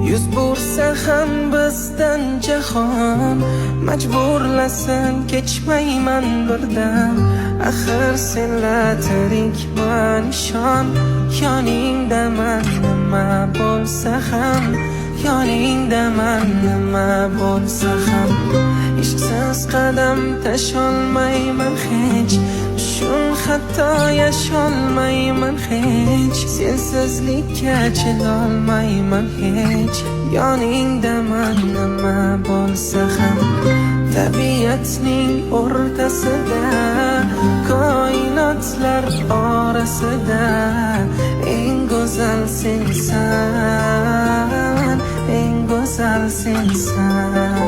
Yuz bursa ham bizdan jahon, majburlasin kechmayman birdam. Axir senla tirikman, ishon. Yoningdaman nima bo'lsa ham, yoningdaman nima bo'lsa ham. Ishqsiz qadam tasholmayman hech, tushun hatto yasholmayman hech. Sensizlikka chidolmayman hech, yoningdaman nima bo'lsa ham. Tabiatning o'rtasida, koinotlar orasida eng go'zal sensan, eng go'zal sensan.